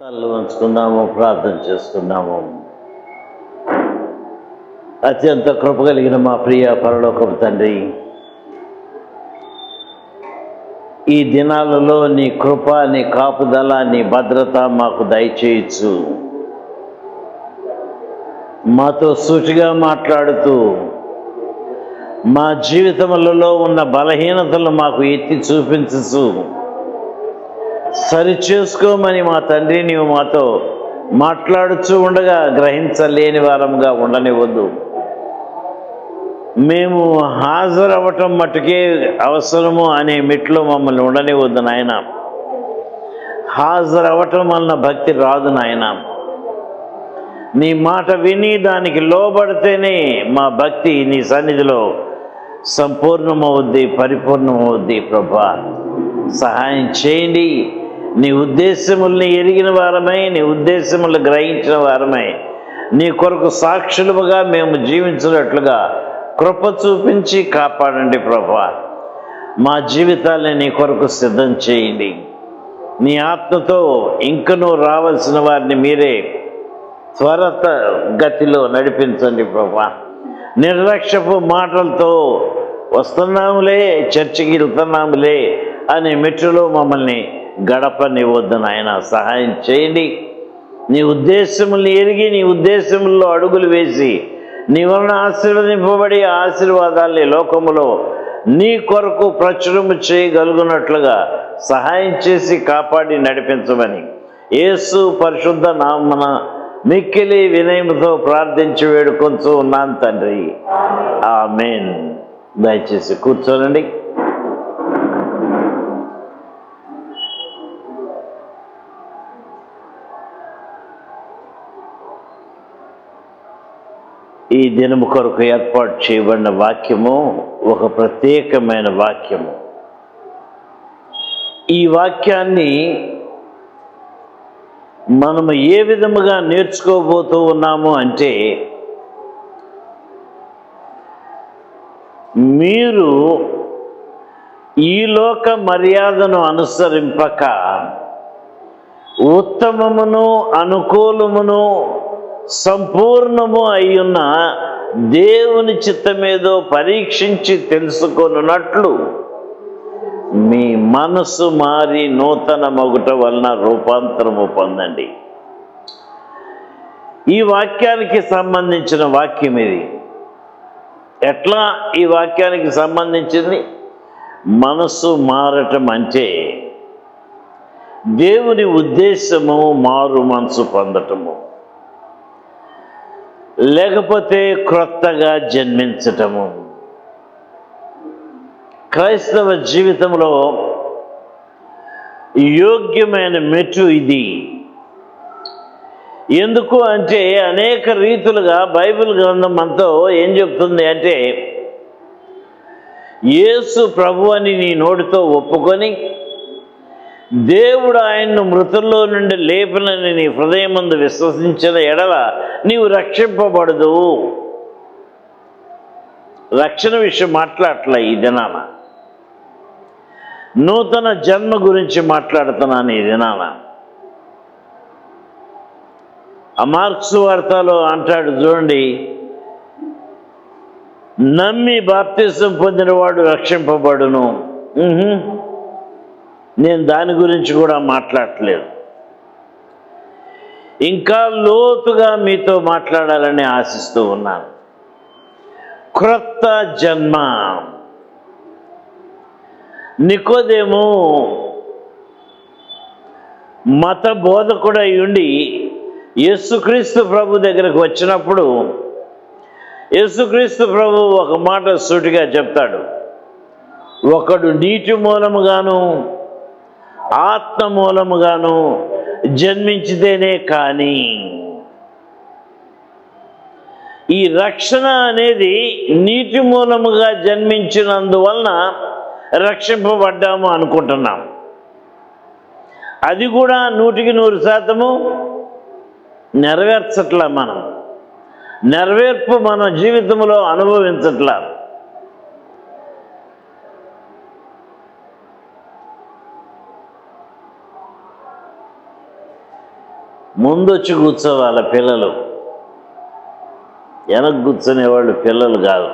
తల్లు ఉంచుకుందాము, ప్రార్థన చేసుకుందాము. అత్యంత కృప కలిగిన మా ప్రియ పరలోకపు తండ్రి, ఈ దినాలలో నీ కృప, నీ కాపుదల, నీ భద్రత మాకు దయచేయచ్చు. మాతో సూటిగా మాట్లాడుతూ మా జీవితములలో ఉన్న బలహీనతలు మాకు ఎత్తి చూపించచ్చు. సరి చేసుకోమని మా తండ్రి నీవు మాతో మాట్లాడుచూ ఉండగా గ్రహించలేని వారముగా ఉండనివద్దు. మేము హాజరవ్వటం మట్టుకే అవసరము అనే మెట్లో మమ్మల్ని ఉండనివద్దు నాయన. హాజరవ్వటం వలన భక్తి రాదు నాయన. నీ మాట విని దానికి లోబడితేనే మా భక్తి నీ సన్నిధిలో సంపూర్ణమవుద్ది, పరిపూర్ణమవుద్ది. ప్రభా, సహాయం చేయండి. నీ ఉద్దేశముల్ని ఎరిగిన వారమై, నీ ఉద్దేశములు గ్రహించిన వారమై, నీ కొరకు సాక్షులుగా మేము జీవించినట్లుగా కృప చూపించి కాపాడండి ప్రభా. మా జీవితాన్ని నీ కొరకు సిద్ధం చేయండి. నీ ఆత్మతో ఇంకనూ రావాల్సిన వారిని మీరే త్వరత గతిలో నడిపించండి ప్రభా. నిర్లక్ష్యపు మాటలతో వస్తున్నాములే, చర్చికి వెళ్తున్నాములే అనే మెట్టులో మమ్మల్ని గడపనివ్వద్దు నాయన. సహాయం చేయండి. నీ ఉద్దేశముల్ని ఎరిగి నీ ఉద్దేశముల్లో అడుగులు వేసి నీ వలన ఆశీర్వదింపబడి ఆశీర్వాదాల్ని లోకములో నీ కొరకు ప్రచురము చేయగలుగునట్లుగా సహాయం చేసి కాపాడి నడిపించమని యేసు పరిశుద్ధ నామమున మిక్కిలి వినయముతో ప్రార్థించి వేడుకొంచు ఉన్నాను తండ్రి. ఆమేన్. దయచేసి కూర్చోనండి. ఈ దినము కొరకు ఏర్పాటు చేయబడిన వాక్యము ఒక ప్రత్యేకమైన వాక్యము. ఈ వాక్యాన్ని మనము ఏ విధముగా నేర్చుకోబోతూ ఉన్నాము అంటే, మీరు ఈ లోక మర్యాదను అనుసరింపక ఉత్తమమును అనుకూలమును సంపూర్ణము అయ్యున్న దేవుని చిత్తమేదో పరీక్షించి తెలుసుకొనున్నట్లు మీ మనసు మారి నూతన మొగుట వలన రూపాంతరము పొందండి. ఈ వాక్యానికి సంబంధించిన వాక్యం ఇది. ఎట్లా ఈ వాక్యానికి సంబంధించింది? మనసు మారటం అంటే దేవుని ఉద్దేశము మారు మనసు పొందటము, లేకపోతే క్రొత్తగా జన్మించటము. క్రైస్తవ జీవితంలో యోగ్యమైన మెట్టు ఇది. ఎందుకు అంటే అనేక రీతులుగా బైబిల్ గ్రంథం మనతో ఏం చెప్తుంది అంటే, యేసు ప్రభు అని నీ నోటితో ఒప్పుకొని దేవుడు ఆయన్ను మృతుల్లో నుండి లేపినని నీ హృదయమందు విశ్వసించిన ఎడల నీవు రక్షింపబడదు. రక్షణ విషయం మాట్లాడట్లే ఈ దినాన, నూతన జన్మ గురించి మాట్లాడుతున్నాను ఈ దినాన. మార్క్స్ వార్తలో అంటాడు చూడండి, నమ్మి బాప్తిసం పొందినవాడు రక్షింపబడును. నేను దాని గురించి కూడా మాట్లాడట్లేదు. ఇంకా లోతుగా మీతో మాట్లాడాలని ఆశిస్తూ ఉన్నాను. క్రొత్త జన్మ. నికోదేము మత బోధకుడై ఉండి యేసుక్రీస్తు ప్రభు దగ్గరకు వచ్చినప్పుడు యేసుక్రీస్తు ప్రభు ఒక మాట సూటిగా చెప్తాడు. ఒకడు నీటి మూలముగాను ఆత్మ మూలముగాను జన్మించితేనే కానీ. ఈ రక్షణ అనేది నీటి మూలముగా జన్మించినందువలన రక్షింపబడ్డాము అనుకుంటున్నాం. అది కూడా 100% నెరవేర్చట్లా. మనం నెరవేర్పు మన జీవితంలో అనుభవించట్లా. ముందొచ్చి కూర్చోవాలి పిల్లలు, వెనక కూర్చునేవాళ్ళు పిల్లలు కాదు,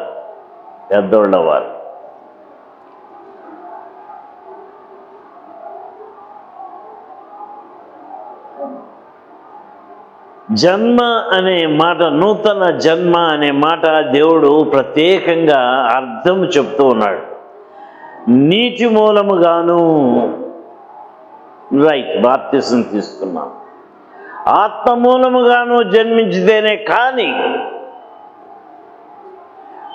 పెద్దోళ్ళ వారు. జన్మ అనే మాట, నూతన జన్మ అనే మాట దేవుడు ప్రత్యేకంగా అర్థం చెప్తూ ఉన్నాడు. నీటి మూలముగాను, రైట్, బాప్తిసం తీసుకున్నాం. ఆత్మ మూలముగాను జన్మించితేనే కానీ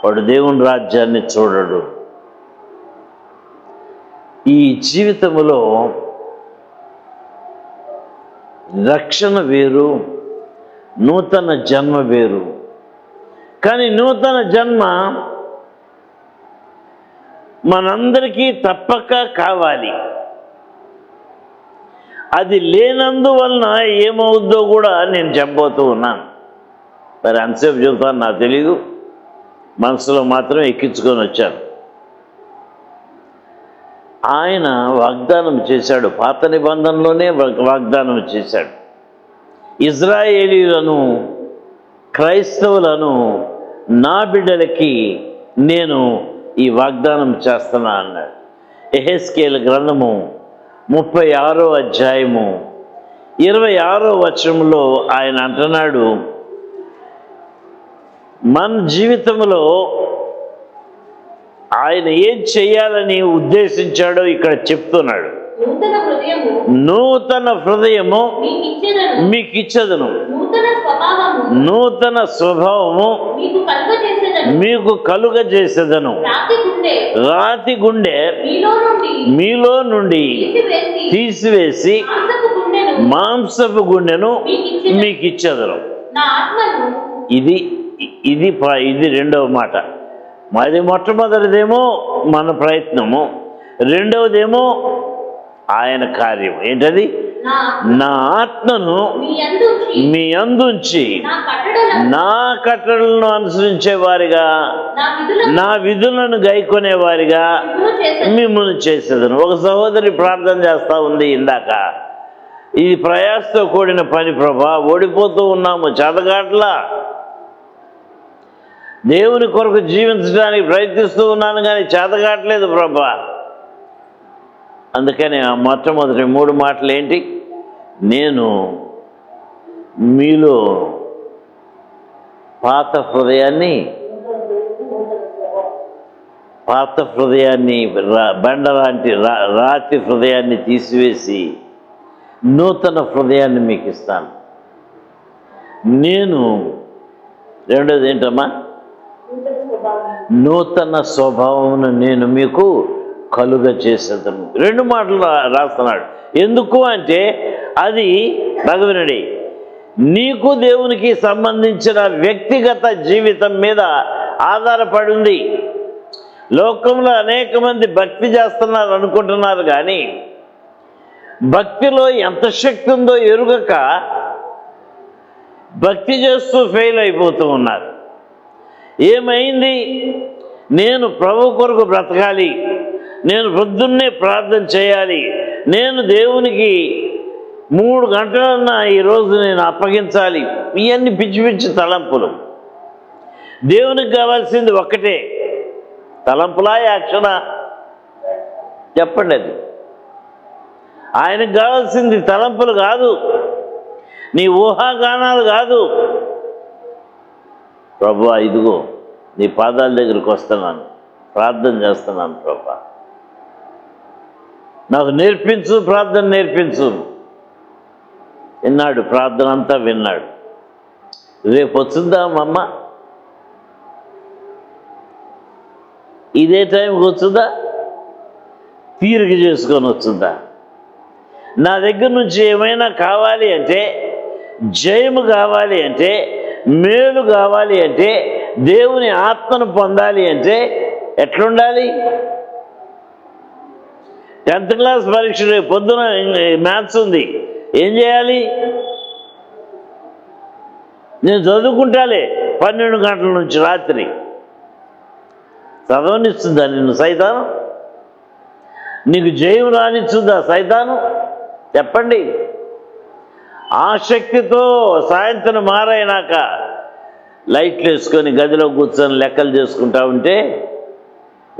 వాడు దేవుని రాజ్యాన్ని చూడడు. ఈ జీవితంలో రక్షణ వేరు, నూతన జన్మ వేరు. కానీ నూతన జన్మ మనందరికీ తప్పక కావాలి. అది లేనందువలన ఏమవుద్దో కూడా నేను చెప్పబోతూ ఉన్నాను. మరి అంతసేపు చెబుతాను నాకు తెలీదు, మనసులో మాత్రం ఎక్కించుకొని వచ్చాను. ఆయన వాగ్దానం చేశాడు, పాత నిబంధనలోనే వాగ్దానం చేశాడు. ఇజ్రాయేలీలను, క్రైస్తవులను, నా బిడ్డలకి నేను ఈ వాగ్దానం చేస్తున్నా అన్నాడు. యెహెజ్కేలు గ్రంథము 36వ అధ్యాయము 26వ వచనంలో ఆయన అంటున్నాడు, మన జీవితంలో ఆయన ఏం చేయాలని ఉద్దేశించాడో ఇక్కడ చెప్తున్నాడు. నూతన హృదయము మీకు ఇచ్చదను, నూతన స్వభావము మీకు కలుగజేసేదను, రాతి గుండె మీలో నుండి తీసివేసి మాంసపు గుండెను మీకు ఇచ్చదను. ఇది రెండవ మాట. అది మొట్టమొదటిదేమో మన ప్రయత్నము, రెండవదేమో ఆయన కార్యం. ఏంటది? నా ఆత్మను మీ అందుంచి నా కట్టడలను అనుసరించే వారిగా, నా విధులను గైకొనేవారిగా మిమ్మల్ని చేసేదను. ఒక సహోదరి ప్రార్థన చేస్తూ ఉంది ఇందాక, ఇది ప్రయాసతో కూడిన పని ప్రభా, ఓడిపోతూ ఉన్నాము, చేతగాట్లా, దేవుని కొరకు జీవించడానికి ప్రయత్నిస్తూ ఉన్నాను కానీ చేతగాట్లేదు ప్రభా. అందుకని ఆ మొట్టమొదటి 3 మాటలు ఏంటి? నేను మీలో పాత హృదయాన్ని బండలాంటి రాతి హృదయాన్ని తీసివేసి నూతన హృదయాన్ని మీకు ఇస్తాను. నేను రెండోది ఏంటమ్మా? నూతన స్వభావమును నేను మీకు కలుగ చేసేదను. 2 మాటలు రాస్తున్నాడు. ఎందుకు అంటే అది భగవనుడి నీకు దేవునికి సంబంధించిన వ్యక్తిగత జీవితం మీద ఆధారపడి ఉంది. లోకంలో అనేక మంది భక్తి చేస్తున్నారు అనుకుంటున్నారు, కానీ భక్తిలో ఎంత శక్తి ఉందో ఎరుగక భక్తి చేస్తూ ఫెయిల్ అయిపోతూ ఉన్నారు. ఏమైంది? నేను ప్రభు కొరకు బ్రతకాలి, నేను పొద్దున్నే ప్రార్థన చేయాలి, నేను దేవునికి 3 గంటలన్నా ఈరోజు నేను అప్పగించాలి. ఇవన్నీ పిచ్చి పిచ్చి తలంపులు. దేవునికి కావాల్సింది ఒక్కటే, తలంపులా యాక్షనా? చెప్పండి. అది ఆయనకు కావాల్సింది తలంపులు కాదు, నీ ఊహాగానాలు కాదు. ప్రభువా, ఇదిగో నీ పాదాల దగ్గరికి వస్తున్నాను, ప్రార్థన చేస్తున్నాను ప్రభా, నాకు నేర్పించు, ప్రార్థన నేర్పించు. విన్నాడు, ప్రార్థన అంతా విన్నాడు. రేపు వచ్చుద్దా అమ్మ, ఇదే టైంకి వచ్చుద్దా, తీరిక చేసుకొని వచ్చుద్దా? నా దగ్గర నుంచి ఏమైనా కావాలి అంటే, జయము కావాలి అంటే, మేలు కావాలి అంటే, దేవుని ఆత్మను పొందాలి అంటే ఎట్లుండాలి? 10th క్లాస్ పరీక్ష రేపు పొద్దున మ్యాథ్స్ ఉంది, ఏం చేయాలి? నేను చదువుకుంటాలే 12 గంటల నుంచి రాత్రి. చదవనిస్తుందా నిన్ను సైతాను? నీకు జయం రానిచ్చుందా సైతాను? చెప్పండి. ఆ శక్తితో సాయంత్రం మారైనాక లైట్లు వేసుకొని గదిలో కూర్చొని లెక్కలు చేసుకుంటా ఉంటే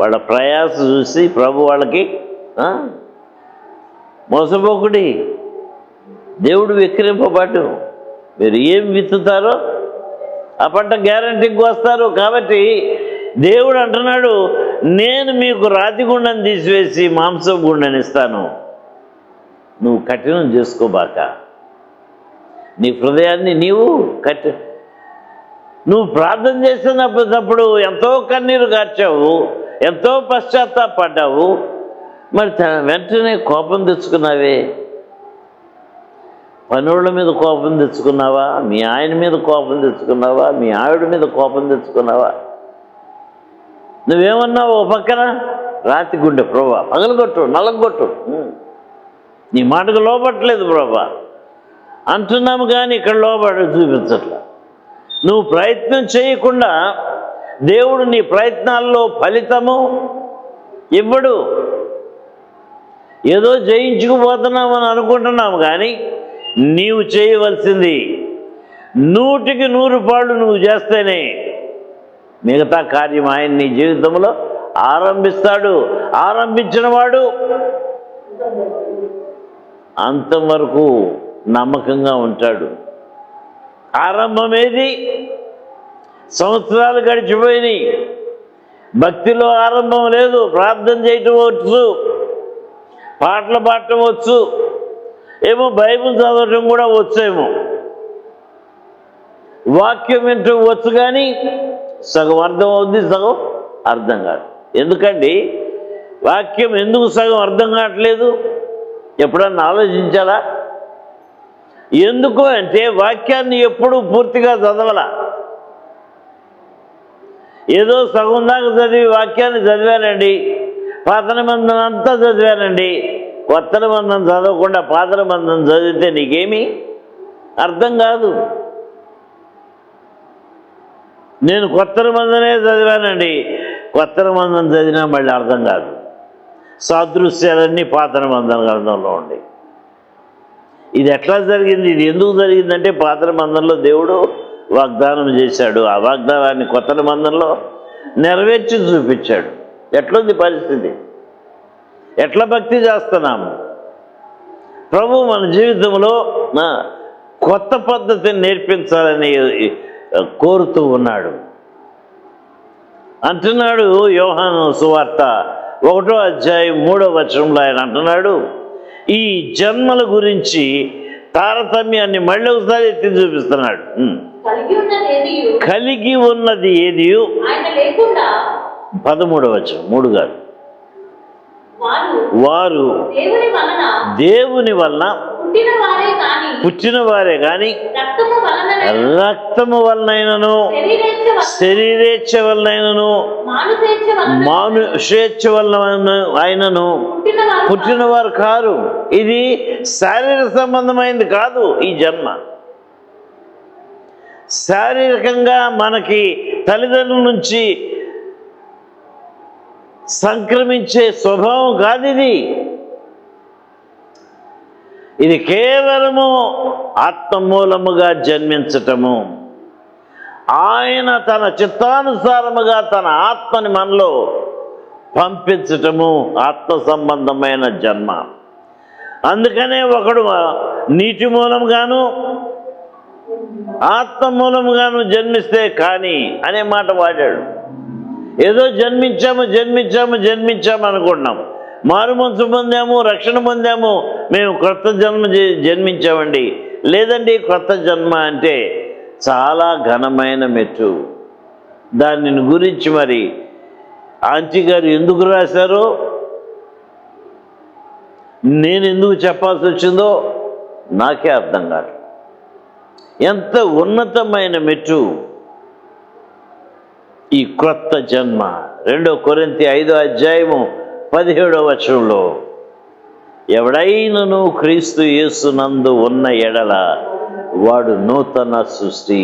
వాళ్ళ ప్రయాస చూసి ప్రభు వాళ్ళకి మోసపోకుడి, దేవుడు వెక్కిరింపబట్టు, మీరు ఏం విత్తుతారో ఆ పంట గ్యారంటీకి వస్తారు. కాబట్టి దేవుడు అంటున్నాడు, నేను మీకు రాతి గుండెని తీసివేసి మాంసం గుండెని ఇస్తాను, నువ్వు కఠినం చేసుకోబాక, నీ హృదయాన్ని నీవు నువ్వు ప్రార్థన చేసినప్పుడు ఎంతో కన్నీరు కార్చావు, ఎంతో పశ్చాత్తాపడ్డావు, మరి వెంటనే కోపం తెచ్చుకున్నావే. పనుల మీద కోపం తెచ్చుకున్నావా, మీ ఆయన మీద కోపం తెచ్చుకున్నావా, మీ ఆవిడ మీద కోపం తెచ్చుకున్నావా? నువ్వేమన్నావు ఓ పక్కన? రాతి గుండె ప్రభా, పగలగొట్టు, నలగొట్టు, నీ మాటకు లోపట్లేదు ప్రభా అంటున్నాము, కానీ ఇక్కడ లోపడి చూపించట్లా. నువ్వు ప్రయత్నం చేయకుండా దేవుడు నీ ప్రయత్నాల్లో ఫలితము ఇవ్వడు. ఏదో జయించుకుపోతున్నామని అనుకుంటున్నాము, కానీ నీవు చేయవలసింది 100కి 100 పాళ్ళు నువ్వు చేస్తేనే మిగతా కార్యం ఆయన నీ జీవితంలో ఆరంభిస్తాడు. ఆరంభించిన వాడు అంతవరకు నమ్మకంగా ఉంటాడు. ఆరంభమేది? సంవత్సరాలు గడిచిపోయినాయి, భక్తిలో ఆరంభం లేదు. ప్రార్థన చేయటం వచ్చు, పాటలు పాడటం వచ్చు, ఏమో బైబిల్ చదవటం కూడా వచ్చేమో, వాక్యం వింటూ వచ్చు, కానీ సగం అర్థం అవుద్ది, సగం అర్థం కాదు. ఎందుకండి వాక్యం ఎందుకు సగం అర్థం కావట్లేదు? ఎప్పుడన్నా ఆలోచించాలా? ఎందుకు అంటే వాక్యాన్ని ఎప్పుడూ పూర్తిగా చదవాల. ఏదో సగం దాకా చదివి వాక్యాన్ని చదివానండి, పాత నిబంధన అంతా చదివానండి, కొత్త నిబంధన చదవకుండా పాత నిబంధన చదివితే నీకేమీ అర్థం కాదు. నేను కొత్త నిబంధనే చదివానండి, కొత్త నిబంధన చదివినా మళ్ళీ అర్థం కాదు. సాదృశ్యాలన్నీ పాత నిబంధన గ్రంథంలో ఉండి, ఇది ఎట్లా జరిగింది, ఇది ఎందుకు జరిగిందంటే పాత నిబంధనలో దేవుడు వాగ్దానం చేశాడు, ఆ వాగ్దానాన్ని కొత్త నిబంధనలో నెరవేర్చి చూపించాడు. ఎట్లుంది పరిస్థితి? ఎట్లా భక్తి చేస్తున్నాము? ప్రభు మన జీవితంలో కొత్త పద్ధతిని నేర్పించాలని కోరుతూ ఉన్నాడు. అంటున్నాడు యోహాను సువార్త 1వ అధ్యాయం 3వ వచనంలో ఆయన అంటున్నాడు, ఈ జన్మల గురించి తారతమ్యాన్ని మళ్ళీ ఒకసారి ఎత్తి చూపిస్తున్నాడు. కలిగి ఉన్నది ఏది? 13వ వచనం, 3 కాదు. వారు దేవుని వలన పుట్టిన వారే కాని రక్తము వలనైనను శరీరేచ్ఛ వలనైనను మానుషేచ్ఛ వలన ఆయనను పుట్టిన వారు కారు. ఇది శారీరక సంబంధమైనది కాదు. ఈ జన్మ శారీరకంగా మనకి తల్లిదండ్రుల నుంచి సంక్రమించే స్వభావం కాదు ఇది. ఇది కేవలము ఆత్మ మూలముగా జన్మించటము, ఆయన తన చిత్తానుసారముగా తన ఆత్మని మనలో పంపించటము ఆత్మ సంబంధమైన జన్మ. అందుకనే ఒకడు నీటి మూలముగాను ఆత్మ మూలముగాను జన్మిస్తే కానీ అనే మాట వాడాడు. ఏదో జన్మించాము అనుకుంటున్నాం, మారు మనసు పొందాము, రక్షణ పొందాము, మేము కొత్త జన్మ జన్మించామండి. లేదండి, కొత్త జన్మ అంటే చాలా ఘనమైన మెట్టు. దానిని గురించి మరి ఆంటీ గారు ఎందుకు రాశారో, నేను ఎందుకు చెప్పాల్సి వచ్చిందో నాకే అర్థం కాదు. ఎంత ఉన్నతమైన మెట్టు ఈ క్రొత్త జన్మ. 2 కొరింథీ 5వ అధ్యాయము 17వ వచనంలో, ఎవడైనను క్రీస్తు యేసునందు ఉన్న ఎడల వాడు నూతన సృష్టి,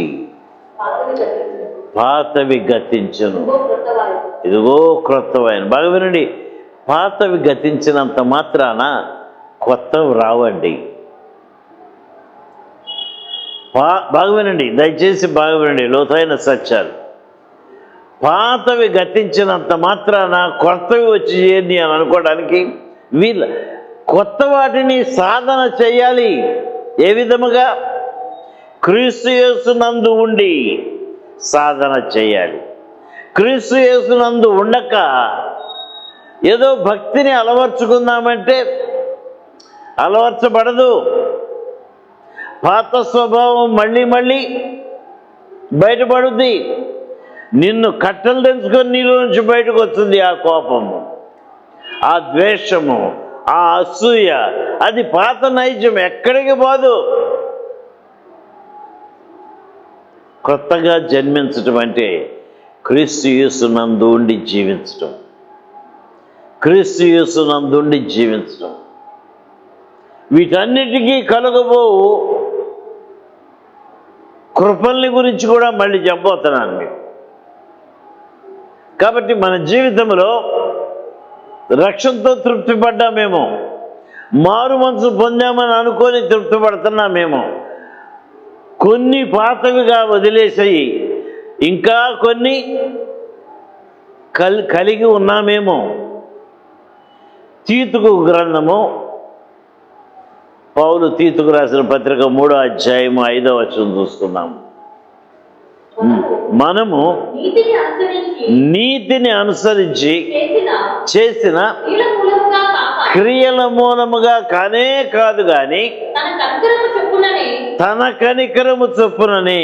పాతవి గతించును, ఇదిగో క్రొత్తవైన. బాగా వినండి, పాతవి గతించినంత మాత్రాన కొత్తవి రావండి. బాగా వినండి, దయచేసి బాగా వినండి లోతైన సత్యాలు. పాతవి గతించినంత మాత్రాన కొత్తవి వచ్చి చేయండి అని అనుకోవడానికి వీళ్ళ కొత్త వాటిని సాధన చేయాలి. ఏ విధముగా? క్రీస్తు యేసునందు ఉండి సాధన చేయాలి. క్రీస్తు యేసునందు ఉండక ఏదో భక్తిని అలవర్చుకుందామంటే అలవర్చబడదు. పాత స్వభావం మళ్ళీ మళ్ళీ బయటపడుద్ది. నిన్ను కట్టలు తెంచుకొని నీలో నుంచి బయటకు వస్తుంది ఆ కోపము, ఆ ద్వేషము, ఆ అసూయ. అది పాత నైజం, ఎక్కడికి పోదు. కొత్తగా జన్మించటం అంటే క్రీస్తు యేసునందు ఉండి జీవించటం. క్రీస్తు యేసునందు ఉండి జీవించటం. వీటన్నిటికీ కలుగబోవు కృపల్ని గురించి కూడా మళ్ళీ చెప్పబోతున్నాను మీకు. కాబట్టి మన జీవితంలో రక్షణతో తృప్తి పడ్డామేమో, మారు మనసు పొందామని అనుకొని తృప్తి పడుతున్నామేమో, కొన్ని పాతవిగా వదిలేసాయి ఇంకా కొన్ని కలిగి ఉన్నామేమో. తీతుకు గ్రంథము, పౌలు తీతుకు రాసిన పత్రిక 3వ అధ్యాయము 5వ వచనం చూసుకున్నాము. మనము నీతిని అనుసరించి చేసిన క్రియల మూలముగా కానే కాదు గాని తన కనికరము చొప్పునని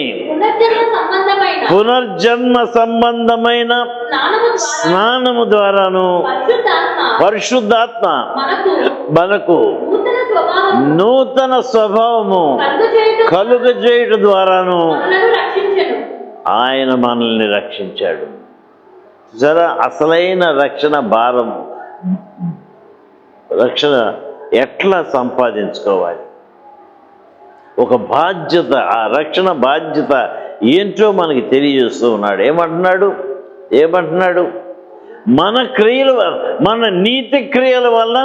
పునర్జన్మ సంబంధమైన స్నానము ద్వారాను పరిశుద్ధాత్మ మనకు నూతన స్వభావము కలుగజేయుట ద్వారాను ఆయన మనల్ని రక్షించాడు. జరా అసలైన రక్షణ భారం, రక్షణ ఎట్లా సంపాదించుకోవాలి, ఒక బాధ్యత, ఆ రక్షణ బాధ్యత ఏంటో మనకి తెలియజేస్తూ ఉన్నాడు. ఏమంటున్నాడు? మన క్రియల, మన నీతి క్రియల వల్ల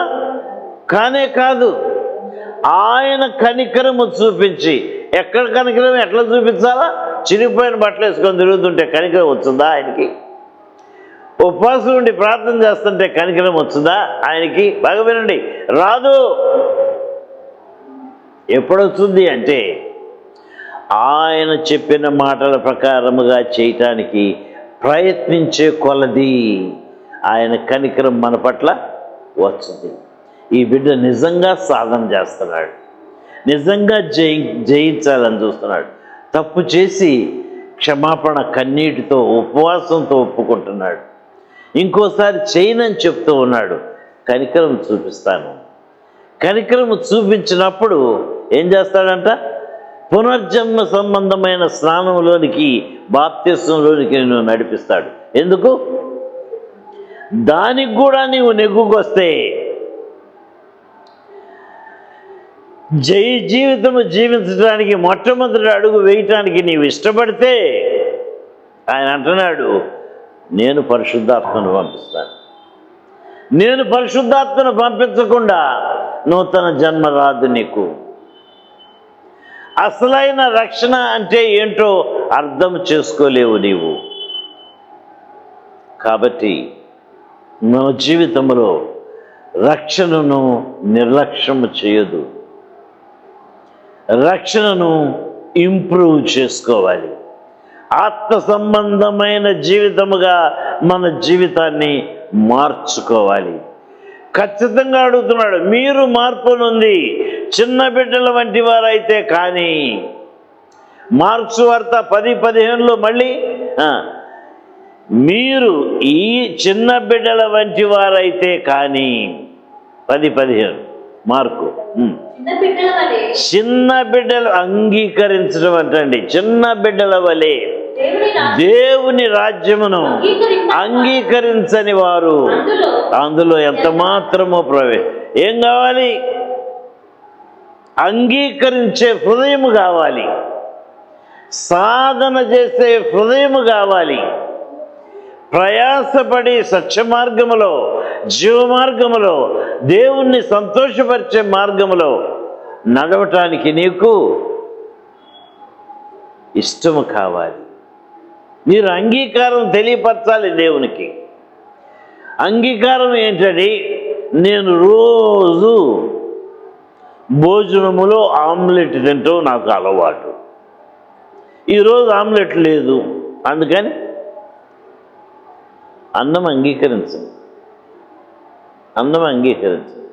కానే కాదు, ఆయన కనికరము చూపించి. ఎక్కడ కనికరం, ఎట్లా చూపించాలా? చిరిగిపోయిన బట్టలు వేసుకొని తిరుగుతుంటే కనికరం వచ్చిందా ఆయనకి? ఉపవాసం ఉండి ప్రార్థన చేస్తుంటే కనికరం వచ్చిందా ఆయనకి? బాగా వినండి, రాదు. ఎప్పుడొస్తుంది అంటే ఆయన చెప్పిన మాటల ప్రకారముగా చేయటానికి ప్రయత్నించే కొలది ఆయన కనికరం మన పట్ల వచ్చింది. ఈ బిడ్డ నిజంగా సాధన చేస్తున్నాడు, నిజంగా జయించాలని చూస్తున్నాడు. తప్పు చేసి క్షమాపణ కన్నీటితో ఉపవాసంతో ఒప్పుకుంటున్నాడు. ఇంకోసారి చేయనని చెప్తూ ఉన్నాడు. కనికరం చూపిస్తాను. కనికరం చూపించినప్పుడు ఏం చేస్తాడంట? పునర్జన్మ సంబంధమైన స్నానంలోనికి, బాప్తిస్మంలోనికి నిన్ను నడిపిస్తాడు. ఎందుకు? దానికి కూడా నీవు నెగ్గుకొస్తే, జీవితము జీవించడానికి మొట్టమొదటి అడుగు వేయటానికి నీవు ఇష్టపడితే ఆయన అంటున్నాడు, నేను పరిశుద్ధాత్మను పంపిస్తాను. నేను పరిశుద్ధాత్మను పంపించకుండా నూతన జన్మ రాదు నీకు. అసలైన రక్షణ అంటే ఏంటో అర్థం చేసుకోలేవు నీవు. కాబట్టి మన జీవితంలో రక్షణను నిర్లక్ష్యము చేయదు. రక్షణను ఇంప్రూవ్ చేసుకోవాలి. ఆత్మ సంబంధమైన జీవితముగా మన జీవితాన్ని మార్చుకోవాలి. ఖచ్చితంగా అడుగుతున్నాడు, మీరు మార్పు నుండి చిన్న బిడ్డల వంటి వారైతే కానీ. మార్క్స్ వార్త 10:15 మళ్ళీ మీరు ఈ చిన్న బిడ్డల వంటి వారైతే కానీ, 10:15 మార్కు. చిన్న బిడ్డలు అంగీకరించడం అంటండి. చిన్న బిడ్డల వలె దేవుని రాజ్యమును అంగీకరించని వారు అందులో ఎంత మాత్రమో ఏం కావాలి? అంగీకరించే హృదయము కావాలి, సాధన చేసే హృదయము కావాలి. ప్రయాసపడి సత్య మార్గములో, జీవ మార్గములో, దేవుణ్ణి సంతోషపరిచే మార్గములో నడవటానికి నీకు ఇష్టము కావాలి. మీరు అంగీకారం తెలియపరచాలి దేవునికి. అంగీకారం ఏంటండి? నేను రోజు భోజనములో ఆమ్లెట్ తింటాం నాకు అలవాటు. ఈరోజు ఆమ్లెట్ లేదు, అందుకని అన్నం అంగీకరించండి, అన్నం అంగీకరించండి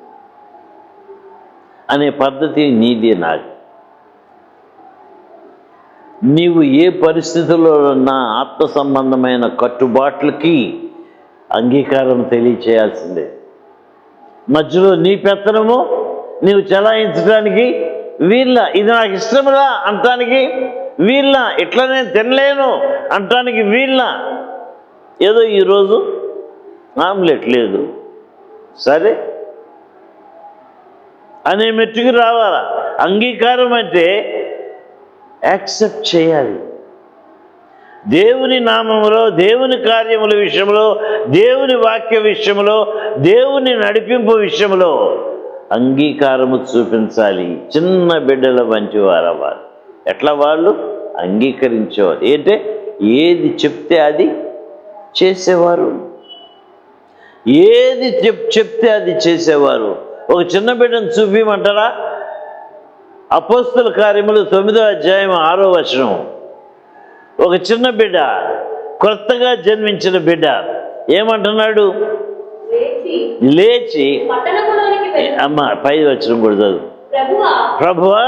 అనే పద్ధతి నీది నాది. నీవు ఏ పరిస్థితుల్లో ఉన్న ఆత్మ సంబంధమైన కట్టుబాట్లకి అంగీకారం తెలియచేయాల్సిందే. మధ్యలో నీ పెత్తనము నీవు చలాయించడానికి వీళ్ళ, ఇది నాకు ఇష్టములా అంటానికి వీళ్ళ, ఇట్లా నేను తినలేను అంటానికి వీళ్ళ. ఏదో ఈరోజు ఆమ్లెట్ లేదు, సరే అనే మెట్టుకు రావాలా. అంగీకారం అంటే యాక్సెప్ట్ చేయాలి. దేవుని నామములో, దేవుని కార్యముల విషయంలో, దేవుని వాక్య విషయంలో, దేవుని నడిపింపు విషయంలో అంగీకారము చూపించాలి. చిన్న బిడ్డల వంటి వారు అవ్వాలి. ఎట్లా? వాళ్ళు అంగీకరించేవారు. ఏంటంటే ఏది చెప్తే అది చేసేవారు, ఏది చెప్తే అది చేసేవారు. ఒక చిన్న బిడ్డను చూపించమంటారా? అపోస్తల కార్యములు 9వ అధ్యాయం 6వ వచనం. ఒక చిన్న బిడ్డ, కొత్తగా జన్మించిన బిడ్డ ఏమంటున్నాడు? లేచి అమ్మ 5వ వచనం కూడా చదువు. ప్రభువా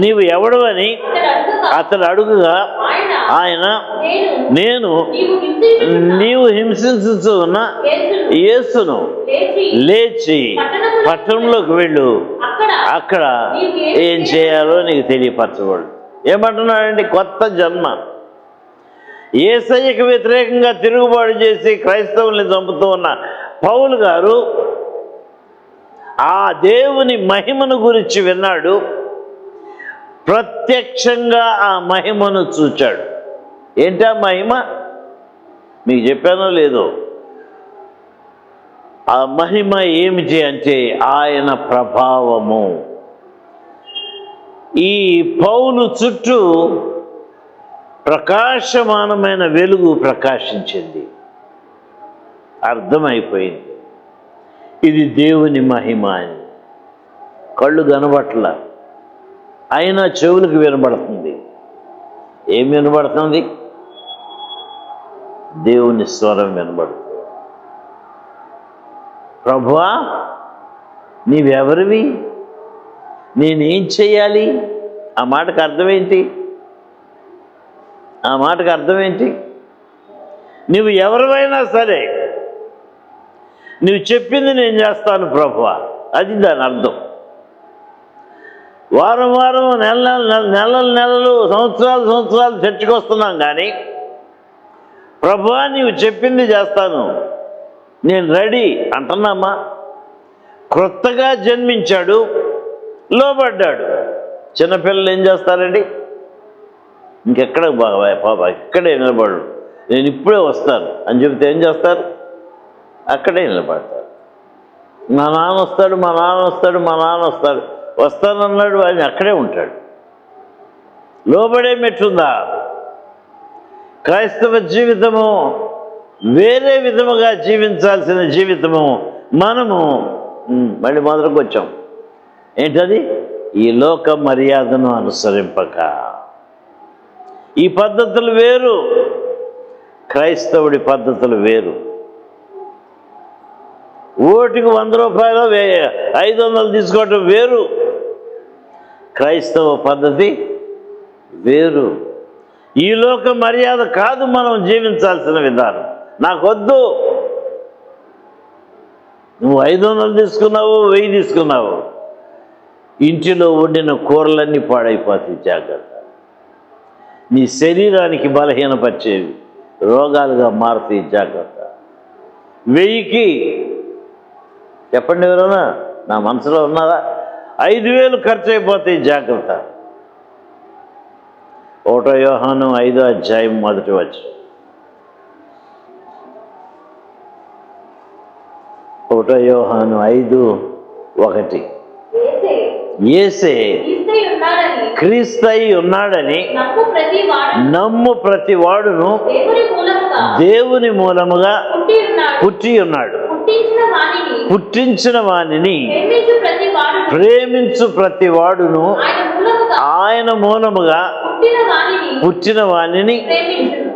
నీవు ఎవడవని అతడు అడుగుగా ఆయన, నేను నీవు హింసించు ఉన్న యేసును లేచి పట్టణంలోకి వెళ్ళు, అక్కడ ఏం చేయాలో నీకు తెలియపరచబడు. ఏమంటున్నాడండి? కొత్త జన్మ. యేసయ్యకు వ్యతిరేకంగా తిరుగుబాటు చేసి క్రైస్తవుల్ని చంపుతూ ఉన్న పౌలు గారు ఆ దేవుని మహిమను గురించి విన్నాడు, ప్రత్యక్షంగా ఆ మహిమను చూచాడు. ఏంటా మహిమ? మీకు చెప్పానో లేదో. ఆ మహిమ ఏమిటి అంటే ఆయన ప్రభావము. ఈ పౌలు చుట్టూ ప్రకాశమానమైన వెలుగు ప్రకాశించింది. అర్థమైపోయింది ఇది దేవుని మహిమ అని. కళ్ళు కనబట్ల, అయినా చెవులకు వినబడుతుంది. ఏం వినబడుతుంది? దేవుని స్వరం వినబడుతుంది. ప్రభువా నీవెవరివి, నేనేం చేయాలి? ఆ మాటకు అర్థమేంటి? ఆ మాటకు అర్థమేంటి? నువ్వు ఎవరివైనా సరే నువ్వు చెప్పింది నేను చేస్తాను ప్రభువా, అది దాని అర్థం. వారం వారం, నెలలు సంవత్సరాలు చర్చకు వస్తున్నాం, కానీ ప్రభువా నీవు చెప్పింది చేస్తాను, నేను రెడీ అంటున్నామా? క్రొత్తగా జన్మించాడు, లోబడ్డాడు. చిన్నపిల్లలు ఏం చేస్తారండి? ఇంకెక్కడ పాప ఇక్కడే నిలబడు, నేను ఇప్పుడే వస్తాను అని చెబితే ఏం చేస్తారు? అక్కడే నిలబడతారు. మా నాన్న వస్తాడు, మా నాన్న వస్తాడు, మా నాన్న వస్తాడు, వస్తానన్నాడు, ఆయన అక్కడే ఉంటాడు. లోబడే మెట్టుందా? క్రైస్తవ జీవితము వేరే విధముగా జీవించాల్సిన జీవితము మనము మళ్ళీ మొదలుకు వచ్చాం. ఏంటది? ఈ లోక మర్యాదను అనుసరింపక. ఈ పద్ధతులు వేరు, క్రైస్తవుడి పద్ధతులు వేరు. ఓటుకు 100 రూపాయలు 500 తీసుకోవటం వేరు, క్రైస్తవ పద్ధతి వేరు. ఈ లోక మర్యాద కాదు మనం జీవించాల్సిన విధానం. నాకొద్దు, నువ్వు 500 తీసుకున్నావు, 1000 తీసుకున్నావు, ఇంటిలో వండిన కూరలన్నీ పాడైపోతాయి. జాగ్రత్త. నీ శరీరానికి బలహీనపరిచేవి రోగాలుగా మారుతాయి. జాగ్రత్త. 1000కి చెప్పండి ఎవరైనా, నా మనసులో ఉన్నారా? 5000 ఖర్చు అయిపోతాయి. జాగ్రత్త. 1 యోహాను 5వ అధ్యాయం 1వ వచనం. 1 యోహాను 5:1. యేసే క్రీస్తై ఉన్నాడని నమ్ము ప్రతి వాడు నమ్ము ప్రతి వాడును దేవుని మూలముగా దేవుని మూలముగా పుట్టి ఉన్నాడు. పుట్టి ఉన్నాడు. పుట్టించిన వానిని పుట్టించిన వానిని ప్రేమించు ప్రతి వాడును ప్రేమించు ప్రతి వాడును ఆయన మూలముగా ఆయన మూలముగా పుట్టిన వానిని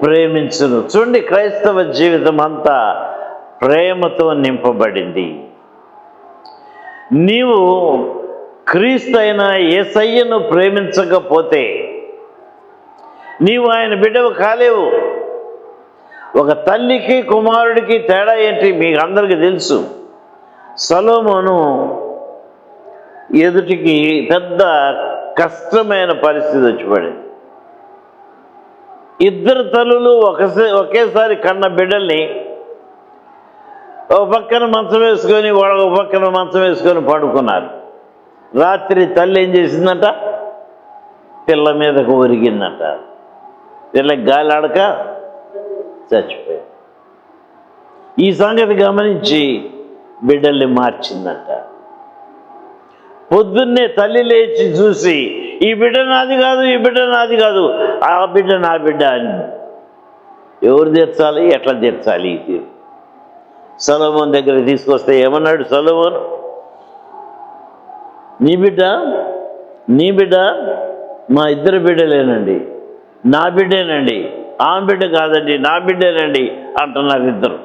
ప్రేమించును. చూడండి, క్రైస్తవ జీవితం అంతా ప్రేమతో నింపబడింది. నీవు క్రీస్తు అయిన యేసయ్యను ప్రేమించకపోతే నీవు ఆయన బిడ్డవు కాలేవు. ఒక తల్లికి కుమారుడికి తేడా ఏంటి మీకు అందరికీ తెలుసు. సొలొమోను ఎదుటికి పెద్ద కష్టమైన పరిస్థితి వచ్చి పడింది. ఇద్దరు తల్లులు ఒకేసారి కన్న బిడ్డల్ని ఒక పక్కన మంచం వేసుకొని ఒక పక్కన మంచం వేసుకొని పడుకున్నారు. రాత్రి తల్లి ఏం చేసిందంట, పిల్ల మీదకు ఒరిగిందంట. పిల్లకి గాలి ఆడక చచ్చిపోయింది. ఈ సంగతి గమనించి బిడ్డల్ని మార్చిందంట. పొద్దున్నే తల్లి లేచి చూసి ఈ బిడ్డ నాది కాదు, ఈ బిడ్డ నాది కాదు, ఆ బిడ్డ నా బిడ్డ అని ఎవరు తీర్చాలి, ఎట్లా తీర్చాలి ఈ తీరు. సొలొమోను దగ్గర తీసుకొస్తే ఏమన్నాడు సొలొమోను, నీ బిడ్డ మా ఇద్దరు బిడ్డలేనండి, నా బిడ్డేనండి, ఆమె బిడ్డ కాదండి, నా బిడ్డేనండి అంటున్నారు ఇద్దరు.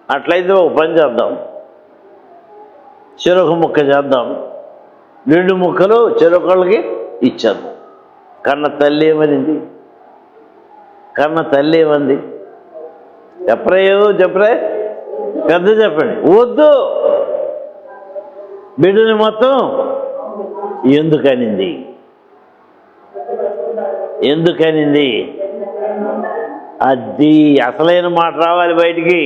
అట్లయితే ఒక పని చేద్దాం, చెరొక ముక్క చేద్దాం, 2 ముక్కలు చెరొకళ్ళకి ఇచ్చాము. కన్న తల్లి ఏమనింది? చెప్పరే పెద్ద చెప్పండి. వద్దు, బిడ్డని మొత్తం ఎందుకనింది? అది అసలైన మాట రావాలి బయటికి.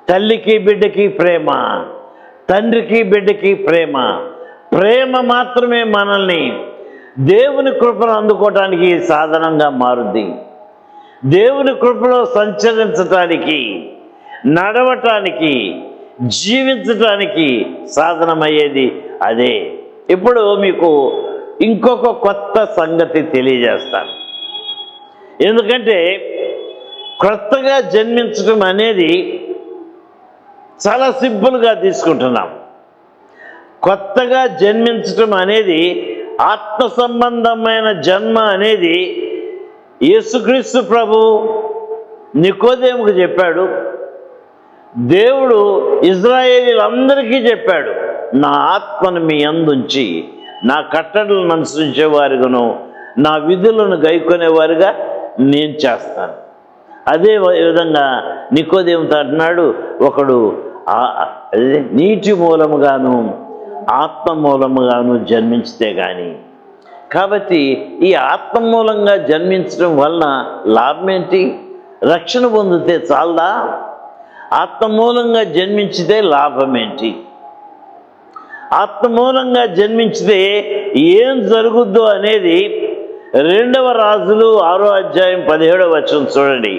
తల్లికి బిడ్డకి ప్రేమ, తండ్రికి బిడ్డకి ప్రేమ మాత్రమే మనల్ని దేవుని కృపను అందుకోవటానికి సాధనంగా మారుద్ది. దేవుని కృపలో సంచరించటానికి, నడవటానికి, జీవించటానికి సాధనమయ్యేది అదే. ఇప్పుడు మీకు ఇంకొక కొత్త సంగతి తెలియజేస్తాను. ఎందుకంటే కొత్తగా జన్మించటం అనేది చాలా సింపుల్గా తీసుకుంటున్నాం. కొత్తగా జన్మించటం అనేది, ఆత్మ సంబంధమైన జన్మ అనేది యేసుక్రీస్తు ప్రభు నికోదేముకు చెప్పాడు. దేవుడు ఇశ్రాయేలీయులందరికీ చెప్పాడు, నా ఆత్మను మీ అందుంచి నా కట్టడలను అనుసరించేవారుగాను నా విధులను గైకొనేవారుగా నేను చేస్తాను. అదే విధంగా నికోదేముతో అంటున్నాడు, ఒకడు నీటి మూలముగాను ఆత్మ మూలముగాను జన్మించితే కానీ. కాబట్టి ఈ ఆత్మ మూలంగా జన్మించడం వలన లాభం ఏంటి? రక్షణ పొందితే చాలదా? ఆత్మ మూలంగా జన్మించితే లాభం ఏంటి? ఆత్మ మూలంగా జన్మించితే ఏం జరుగుద్దో అనేది 2వ రాజులు 6వ అధ్యాయం 17వ వచనం చూడండి.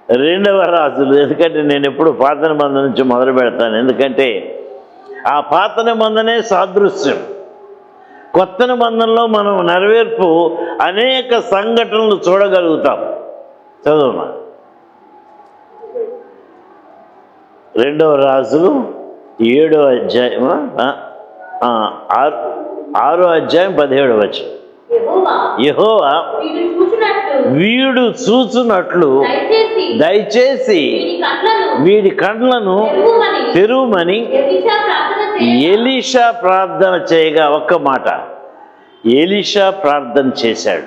2వ రాజులు, ఎందుకంటే నేను ఎప్పుడు పాత నిబంధన నుంచి మొదలు పెడతాను. ఎందుకంటే ఆ పాత నిబంధనే సాదృశ్యం. కొత్త నిబంధనలో మనం నెరవేర్పు అనేక సంఘటనలు చూడగలుగుతాం. చదువుమా. 2వ రాజులు 7వ అధ్యాయం 6వ అధ్యాయం 17వ వచనం. యెహోవా వీడు చూచునట్లు దయచేసి వీడి కండ్లను తెరువమని ఎలీషా ప్రార్థన చేయగా, ఒక్క మాట, ఎలీషా ప్రార్థన చేశాడు.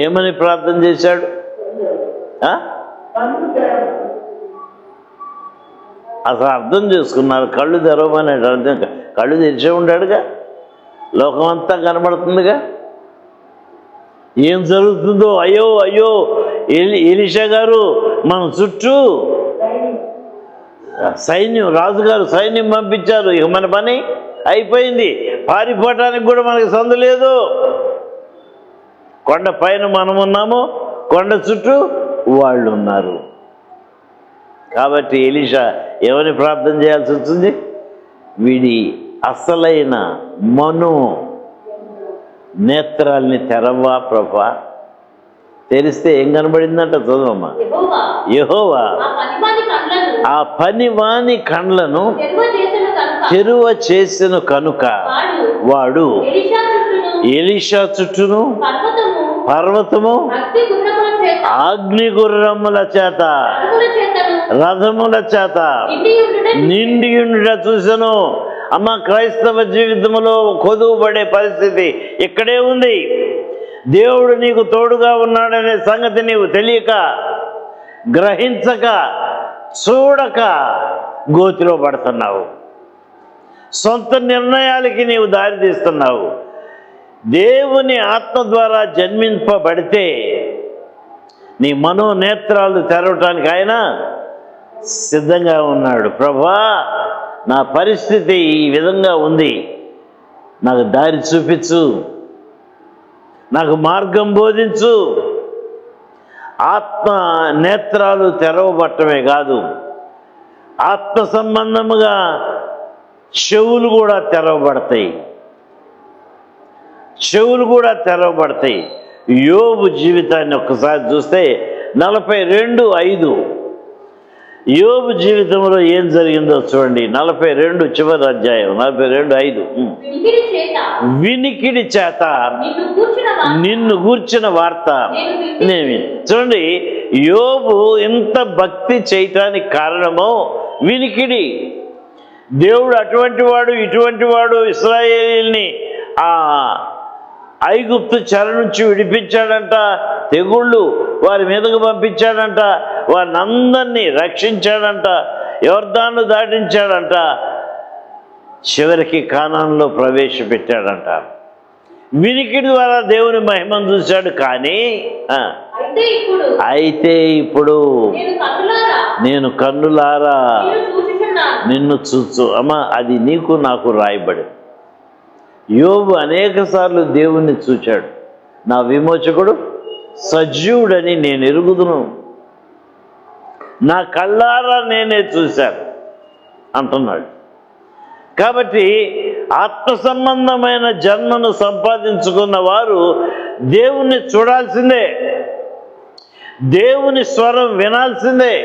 ఏమని ప్రార్థన చేశాడు? అసలు అర్థం చేసుకున్నారు. కళ్ళు తెరవమని అర్థం. కళ్ళు తెరిచే ఉన్నాడుగా, లోకమంతా కనబడుతుందిగా, ఏం జరుగుతుందో. అయ్యో ఎలీషా గారు మన చుట్టూ సైన్యం, రాజుగారు సైన్యం పంపించారు, ఇక మన పని అయిపోయింది, పారిపోవటానికి కూడా మనకి సందు లేదు. కొండ పైన మనం ఉన్నాము, కొండ చుట్టూ వాళ్ళు ఉన్నారు. కాబట్టి ఎలీషా ఎవరిని ప్రార్థన చేయాల్సి వచ్చింది? వీడి అసలైన మను నేత్రాల్ని తెరవ్వా ప్రభా. తెరిస్తే ఏం కనబడిందంట చదవమ్మా. యెహోవా యెహోవా ఆ పనివాని కళ్ళను ఆ పనివాని కండ్లను తెరువ చేసిన కనుక తెరువ చేసిన కనుక వాడు ఎలీషా చుట్టూను ఎలీషా చుట్టూను పర్వతము అగ్ని గుర్రముల చేత రథముల చేత నిండియుండుట చూసెను. అమ్మ, క్రైస్తవ జీవితంలో కొదువుపడే పరిస్థితి ఇక్కడే ఉంది. దేవుడు నీకు తోడుగా ఉన్నాడనే సంగతి నీవు తెలియక, గ్రహించక, చూడక గోతిలో పడుతున్నావు. సొంత నిర్ణయాలకి నీవు దారి తీస్తున్నావు. దేవుని ఆత్మ ద్వారా జన్మింపబడితే నీ మనోనేత్రాలు తెరవటానికి ఆయన సిద్ధంగా ఉన్నాడు. ప్రభా, నా పరిస్థితి ఈ విధంగా ఉంది, నాకు దారి చూపించు, నాకు మార్గం బోధించు. ఆత్మ నేత్రాలు తెరవబట్టమే కాదు, ఆత్మ సంబంధముగా చెవులు కూడా తెరవబడతాయి. చెవులు కూడా తెరవబడతాయి. యోబు జీవితాన్ని ఒక్కసారి చూస్తే 42:5 యోబు జీవితంలో ఏం జరిగిందో చూడండి. 42 చివరి అధ్యాయం 42:5 వినికిడి చేత నిన్ను గూర్చిన వార్త నేమి. చూడండి, యోబు ఇంత భక్తి చేయటానికి కారణమో వినికిడి. దేవుడు అటువంటి వాడు ఇటువంటి వాడు ఇశ్రాయేలీల్ని ఆ ఐగుప్తు చెర నుంచి విడిపించాడంట, తెగుళ్ళు వారి మీదకు పంపించాడంట, వారిని అందరినీ రక్షించాడంట, యొర్దాను దాటించాడంట, చివరికి కానానులో ప్రవేశపెట్టాడంట. వినికిడి ద్వారా దేవుని మహిమను చూశాడు. కానీ అయితే ఇప్పుడు నేను కన్నులారా నిన్ను చూచు. అమ్మ, అది నీకు నాకు రాయబడి. యోబు అనేక సార్లు దేవుణ్ణి చూచాడు. నా విమోచకుడు సజీవుడని నేను ఎరుగుదును, నా కళ్ళారా నేనే చూశాను అంటున్నాడు. కాబట్టి ఆత్మ సంబంధమైన జన్మను సంపాదించుకున్న వారు దేవుణ్ణి చూడాల్సిందే, దేవుని స్వరం వినాల్సిందే.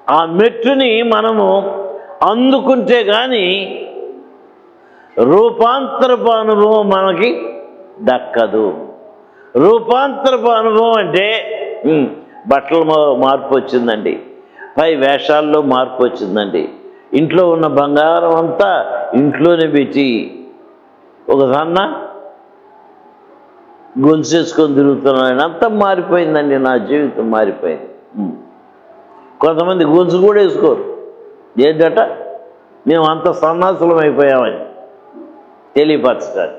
ఆ మెట్టుని మనము అందుకుంటే కానీ రూపాంతరపు అనుభవం మనకి దక్కదు. రూపాంతరపు అనుభవం అంటే బట్టల మార్పు వచ్చిందండి, పై వేషాల్లో మార్పు వచ్చిందండి, ఇంట్లో ఉన్న బంగారం అంతా ఇంట్లోనే పెట్టి ఒక సన్న గొలుసేసుకొని తిరుగుతున్నాను. అంతా మారిపోయిందండి, నా జీవితం మారిపోయింది. కొంతమంది గొలుసు కూడా వేసుకోరు. ఏంటట, మేము అంత సన్నాసులం అయిపోయామని తెలియపరచాలి.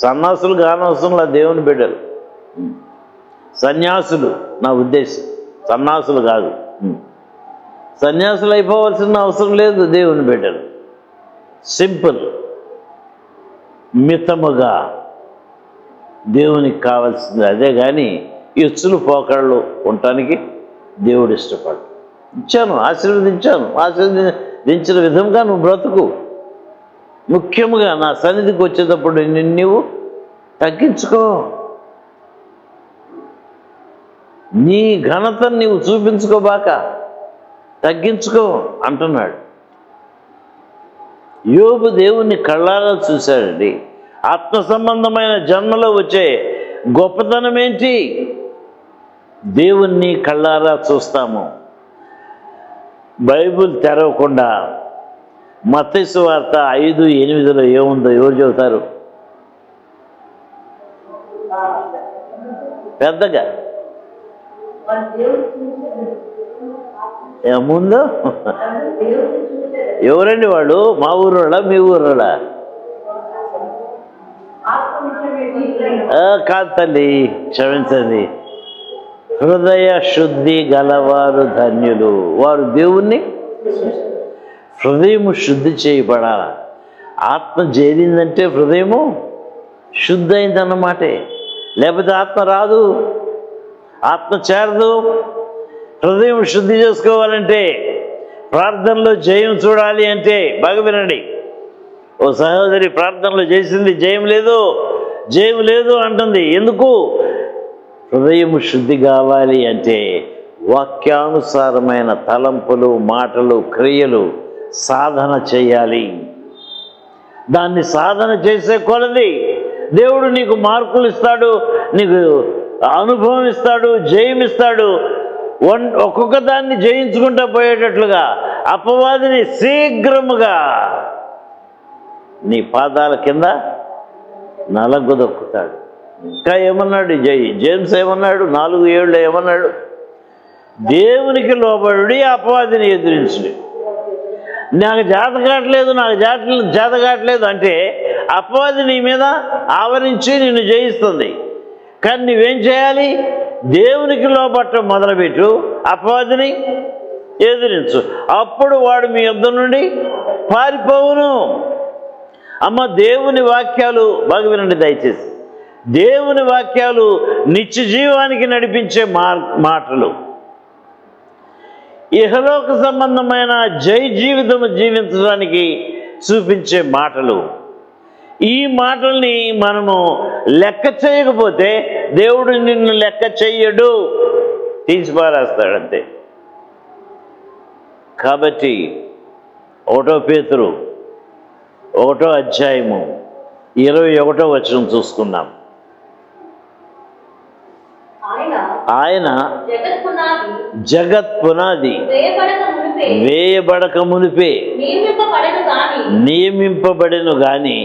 సన్నాసులు కానవసరంలా దేవుని బిడ్డలు, సన్యాసులు నా ఉద్దేశం, సన్నాసులు కాదు. సన్యాసులు అయిపోవాల్సిన అవసరం లేదు. దేవుని బిడ్డలు సింపుల్, మితముగా దేవునికి కావాల్సింది అదే. కానీ ఎచ్చులు పోకళ్ళు ఉండటానికి దేవుడు ఇష్టపడు. ఇచ్చాను, ఆశీర్వదించాను, ఆశీర్వదించిన విధంగా నువ్వు బ్రతుకు. ముఖ్యంగా నా సన్నిధికి వచ్చేటప్పుడు నువ్వు తగ్గించుకో, నీ ఘనతను నీవు చూపించుకోబాక, తగ్గించుకో అంటున్నాడు. యోబు దేవుణ్ణి కళ్ళారా చూశాడండి. ఆత్మ సంబంధమైన జన్మలో వచ్చే గొప్పతనం ఏంటి? దేవుణ్ణి కళ్ళారా చూస్తాము. బైబిల్ తెరవకుండా మత్తయి సువార్త 5:8 ఏముందో ఎవరు చెబుతారు? పెద్దగా ఏముందో? ఎవరండి వాళ్ళు? మా ఊరోళ్ళ, మీ ఊరోళ్ళ? కాదు తల్లి, క్షమించండి. హృదయ శుద్ధి గలవారు ధన్యులు, వారు దేవుణ్ణి. హృదయము శుద్ధి చేయబడాల. ఆత్మ చేరిందంటే హృదయము శుద్ధి అయిందన్నమాటే, లేకపోతే ఆత్మ రాదు, ఆత్మ చేరదు. హృదయం శుద్ధి చేసుకోవాలంటే, ప్రార్థనలో జయం చూడాలి అంటే, బాగా వినండి, ఓ సహోదరి ప్రార్థనలు చేసింది, జయం లేదు, జయం లేదు అంటుంది. ఎందుకు? హృదయం శుద్ధి కావాలి అంటే వాక్యానుసారమైన తలంపులు, మాటలు, క్రియలు సాధన చేయాలి. దాన్ని సాధన చేసే కొలది దేవుడు నీకు మార్కులు ఇస్తాడు, నీకు అనుభవం ఇస్తాడు, జయం ఇస్తాడు. ఒక్కొక్క దాన్ని జయించుకుంటూ పోయేటట్లుగా అపవాదిని శీఘ్రముగా నీ పాదాల కింద నలగొదొక్కుతాడు. ఇంకా ఏమన్నాడు జేమ్స్ ఏమన్నాడు? 4:7 ఏమన్నాడు? దేవునికి లోబడి అపవాదిని ఎదిరించుడి. నాకు చేత కావట్లేదు, నాకు చేత కావట్లేదు అంటే అపవాది నీ మీద ఆవరించి నిన్ను జయిస్తుంది. కానీ నువ్వేం చేయాలి? దేవునికి లోబట్టం మొదలుపెట్టు, అపవాదిని ఎదిరించు. అప్పుడు వాడు మీ యొద్ద నుండి పారిపోవును. అమ్మ, దేవుని వాక్యాలు బాగా వినండి దయచేసి. దేవుని వాక్యాలు నిత్య జీవానికి నడిపించే మాటలు, ఇహలోక సంబంధమైన జై జీవితము జీవించడానికి చూపించే మాటలు. ఈ మాటల్ని మనము లెక్క చేయకపోతే దేవుడు నిన్ను లెక్క చెయ్యడు, తీసిపారేస్తాడంతే. కాబట్టి 1 పేతురు 1వ అధ్యాయము 21వ వచనం చూసుకుందాం. ఆయన జగత్ పునాది వేయబడక మునిపే నియమింపబడెను గాని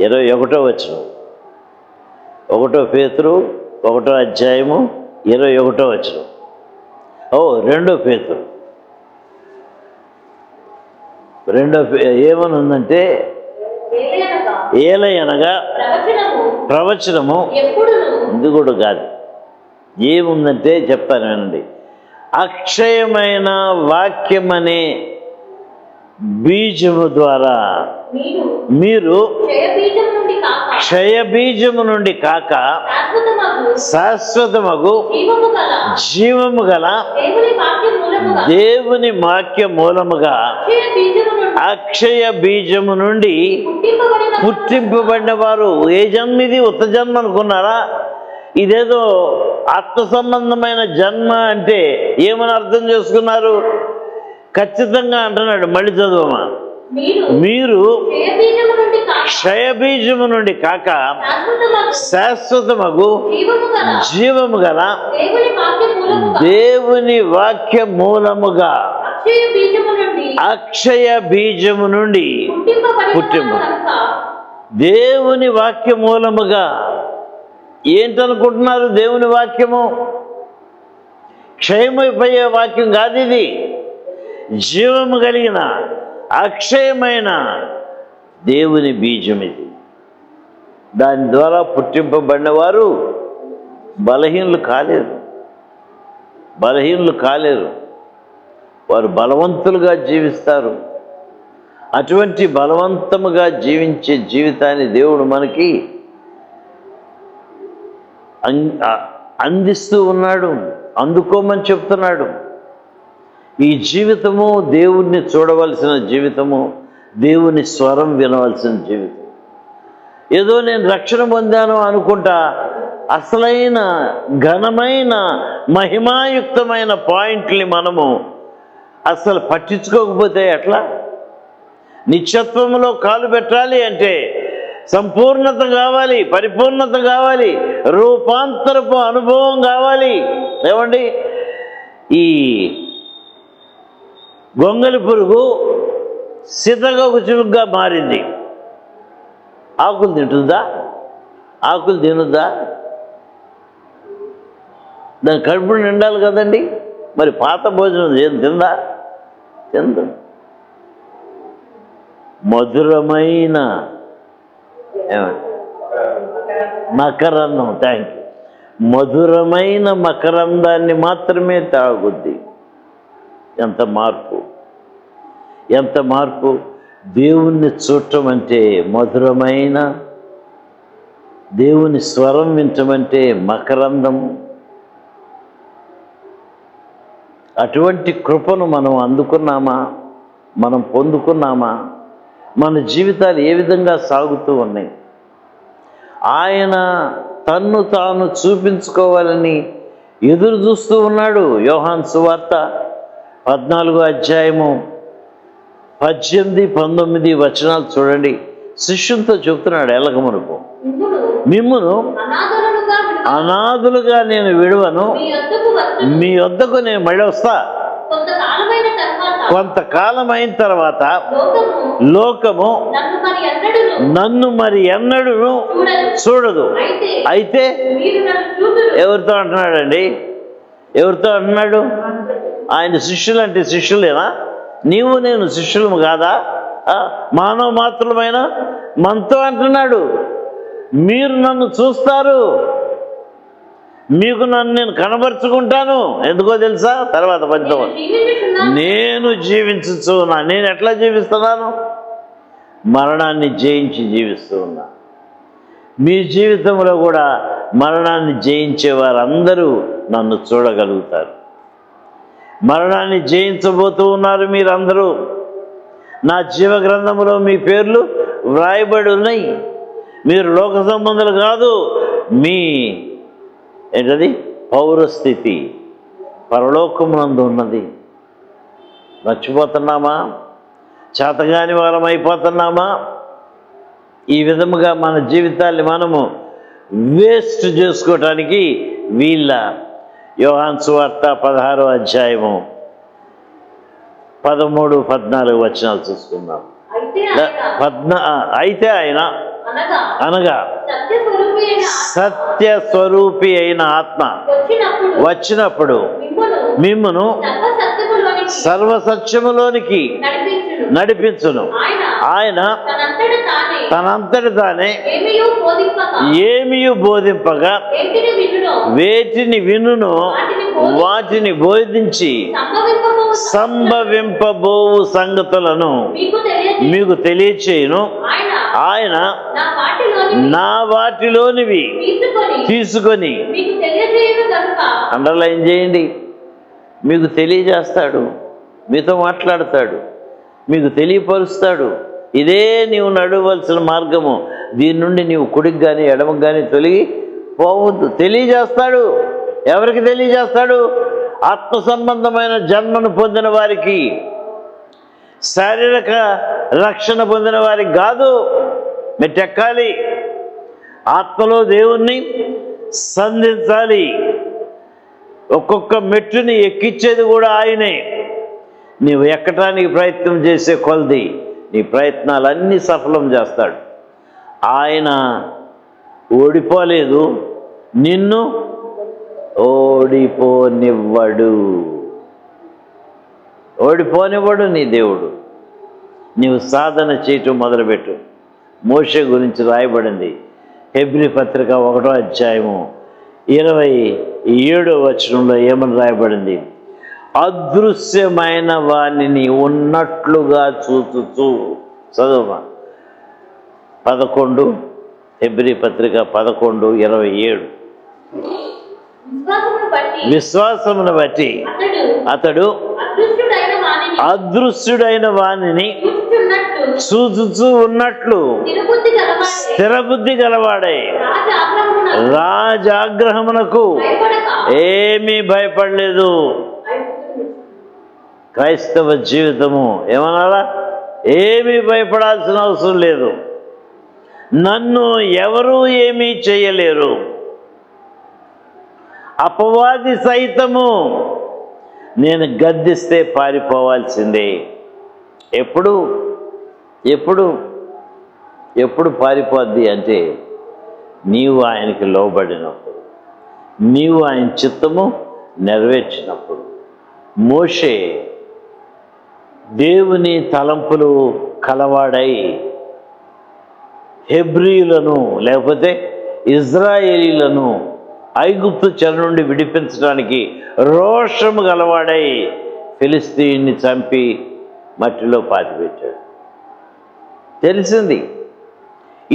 21వ వచనం 1 పేతురు 1వ అధ్యాయము 21వ వచనం. 2 పేతురు 2 ఏమనుందంటే, ఏలయనగా ప్రవచనము ఇది కూడా కాదు. ఏముందంటే చెప్తాను వినండి. అక్షయమైన వాక్యమనే బీజము ద్వారా మీరు క్షయబీజము నుండి కాక శాశ్వతమగు జీవము గల దేవుని వాక్య మూలముగా అక్షయ బీజము నుండి పుట్టింపబడిన వారు. ఏ జన్మ ఇది? ఉత్త జన్మ అనుకున్నారా? ఇదేదో ఆత్మ సంబంధమైన జన్మ అంటే ఏమని అర్థం చేసుకున్నారు? ఖచ్చితంగా అంటున్నాడు, మళ్ళీ చదువమా. మీరు క్షయబీజము నుండి కాక శాశ్వతమగు జీవము గల దేవుని వాక్య మూలముగా అక్షయ బీజము నుండి పుట్టింపు. దేవుని వాక్య మూలముగా ఏంటనుకుంటున్నారు? దేవుని వాక్యము క్షయమైపోయే వాక్యం కాదు, ఇది జీవము కలిగిన అక్షయమైన దేవుని బీజం. ఇది దాని ద్వారా పుట్టింపబడిన వారు బలహీనులు కాలేరు, బలహీనులు కాలేరు. వారు బలవంతులుగా జీవిస్తారు. అటువంటి బలవంతముగా జీవించే జీవితాన్ని దేవుడు మనకి అందిస్తూ ఉన్నాడు, అందుకోమని చెప్తున్నాడు. ఈ జీవితము దేవుణ్ణి చూడవలసిన జీవితము, దేవుని స్వరం వినవలసిన జీవితం. ఏదో నేను రక్షణ పొందాను అనుకుంటా అసలైన ఘనమైన మహిమాయుక్తమైన పాయింట్ని మనము అసలు పట్టించుకోకపోతే ఎట్లా? నిత్యత్వంలో కాలు పెట్టాలి అంటే సంపూర్ణత కావాలి, పరిపూర్ణత కావాలి, రూపాంతరపు అనుభవం కావాలి. ఏమండి, ఈ గొంగలి పురుగు సీతకొక చిలుకగా మారింది. ఆకులు తింటుందా? ఆకులు తినుద్దా? దాని కడుపు నిండాలి కదండి. మరి పాత భోజనం ఏం తిందా? తిందు. మధురమైన మకరందం, థ్యాంక్ యూ, మధురమైన మకరందాన్ని మాత్రమే తాగుద్ది. ఎంత మార్పు, ఎంత మార్పు! దేవుణ్ణి చూడటం అంటే మధురమైన, దేవుని స్వరం వినటమంటే మకరందము. అటువంటి కృపను మనం అందుకున్నామా? మనం పొందుకున్నామా? మన జీవితాలు ఏ విధంగా సాగుతూ ఉన్నాయి. ఆయన తన్ను తాను చూపించుకోవాలని ఎదురు చూస్తూ ఉన్నాడు. యోహాను సువార్త 14వ అధ్యాయము 18, 19 వచనాలు చూడండి. శిష్యులతో చెప్తున్నాడు, ఎలగమునుకు మిమ్మును అనాథులుగా నేను విడువను, మీ వద్దకు నేను మళ్ళీ వస్తా. కొంతకాలం అయిన తర్వాత లోకము నన్ను మరి ఎన్నడూను చూడదు. అయితే ఎవరితో అంటున్నాడండి? ఎవరితో అంటున్నాడు? ఆయన శిష్యులు అంటే శిష్యులేనా? నీవు నేను శిష్యులము కాదా? మానవ మాత్రమైన మనతో అంటున్నాడు, మీరు నన్ను చూస్తారు, మీకు నన్ను నేను కనబరుచుకుంటాను. ఎందుకో తెలుసా? తర్వాత 19 నేను జీవించు ఉన్నా. నేను ఎట్లా జీవిస్తున్నాను? మరణాన్ని జయించి జీవిస్తూ ఉన్నా. మీ జీవితంలో కూడా మరణాన్ని జయించే వారందరూ నన్ను చూడగలుగుతారు. మరణాన్ని జయించబోతూ ఉన్నారు మీరందరూ. నా జీవ గ్రంథంలో మీ పేర్లు వ్రాయబడి ఉన్నాయి. మీరు లోక సంబంధులు కాదు. మీ ఏంటది? పౌరస్థితి పరలోకమునందు ఉన్నది. మర్చిపోతున్నామా? చేతగాని వారం అయిపోతున్నామా? ఈ విధముగా మన జీవితాన్ని మనము వేస్ట్ చేసుకోవటానికి వీళ్ళ. యోహాను సువార్త 16వ అధ్యాయము 13, 14 వచనాలు చూసుకుందాం. అయితే ఆయన అనగా సత్య స్వరూపి అయిన ఆత్మ వచ్చినప్పుడు మిమ్మును సర్వసత్యములోనికి నడిపించును. ఆయన తనంతటి తానే ఏమియు బోధింపగా వేటిని వినును వాటిని బోధించి సంభవింపబోవు సంగతులను మీకు తెలియచేయును. ఆయన నా వాటిలోనివి తీసుకొని అండర్లైన్ చేయండి. మీకు తెలియజేస్తాడు, మీతో మాట్లాడతాడు, మీకు తెలియపరుస్తాడు. ఇదే నీవు నడవలసిన మార్గము, దీని నుండి నీవు కుడికి కానీ ఎడమకు కానీ తొలగి పోవద్దు. తెలియజేస్తాడు. ఎవరికి తెలియజేస్తాడు? ఆత్మ సంబంధమైన జన్మను పొందిన వారికి, శారీరక రక్షణ పొందిన వారికి కాదు. మెట్టెక్కాలి, ఆత్మలో దేవుణ్ణి సంధించాలి. ఒక్కొక్క మెట్టుని ఎక్కించేది కూడా ఆయనే. నీవు ఎక్కటానికి ప్రయత్నం చేసే కొలది నీ ప్రయత్నాలన్నీ సఫలం చేస్తాడు. ఆయన ఓడిపోలేదు, నిన్ను ఓడిపోనివ్వడు. ఓడిపోనివ్వడు నీ దేవుడు. నీవు సాధన చేయటం మొదలుపెట్టు. మోషే గురించి రాయబడింది హెబ్రీ పత్రిక 1వ అధ్యాయము 27వ వచనంలో ఏమని రాయబడింది? అదృశ్యమైన వాణిని ఉన్నట్లుగా చూచుచు. చదువు 11 హెబ్రీ పత్రిక 11:27. విశ్వాసమును బట్టి అతడు అదృశ్యుడైన వాణిని చూచుచూ ఉన్నట్లు స్థిరబుద్ధి గలవాడై రాజాగ్రహమునకు ఏమీ భయపడలేదు. క్రైస్తవ జీవితము ఏమనాలా? ఏమీ భయపడాల్సిన అవసరం లేదు. నన్ను ఎవరూ ఏమీ చేయలేరు. అపవాది సైతము నేను గద్దిస్తే పారిపోవాల్సిందే. ఎప్పుడు ఎప్పుడు ఎప్పుడు పారిపోద్ది అంటే నీవు ఆయనకి లోబడినప్పుడు, నీవు ఆయన చిత్తము నెరవేర్చినప్పుడు. మోషే దేవుని తలంపులు కలవాడై హెబ్రీయులను లేకపోతే ఇజ్రాయేలీలను ఐగుప్తు చెర నుండి విడిపించడానికి రోషము గలవాడై ఫిలిస్తీన్ని చంపి మట్టిలో పాతిపెట్టాడు. తెలిసింది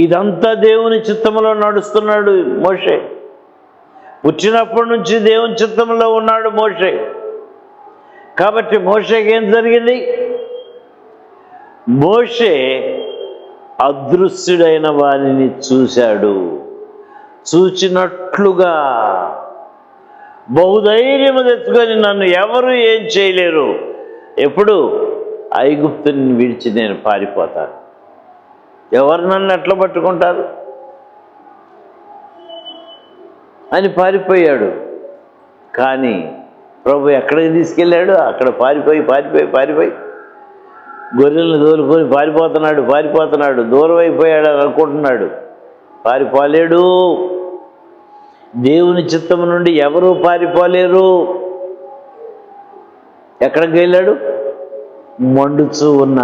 ఇదంతా దేవుని చిత్తములో నడుస్తున్నాడు మోషే. పుట్టినప్పటి నుంచి దేవుని చిత్తంలో ఉన్నాడు మోషే. కాబట్టి మోషేకి ఏం జరిగింది? మోషే అదృశ్యుడైన వారిని చూశాడు. చూచినట్లుగా బహుధైర్యము తెచ్చుకొని నన్ను ఎవరు ఏం చేయలేరు. ఎప్పుడు? ఐగుప్తుని విడిచి నేను పారిపోతాను. ఎవరు నన్ను ఎట్లా పట్టుకుంటారు అని పారిపోయాడు. కానీ ప్రభు ఎక్కడికి తీసుకెళ్ళాడు? అక్కడ పారిపోయి గొర్రెలను తోలుకొని పారిపోతున్నాడు. దూరం అయిపోయాడు అని అనుకుంటున్నాడు. పారిపోలేడు. దేవుని చిత్తము నుండి ఎవరూ పారిపోలేరు. ఎక్కడికి వెళ్ళాడు? మండుచూ ఉన్న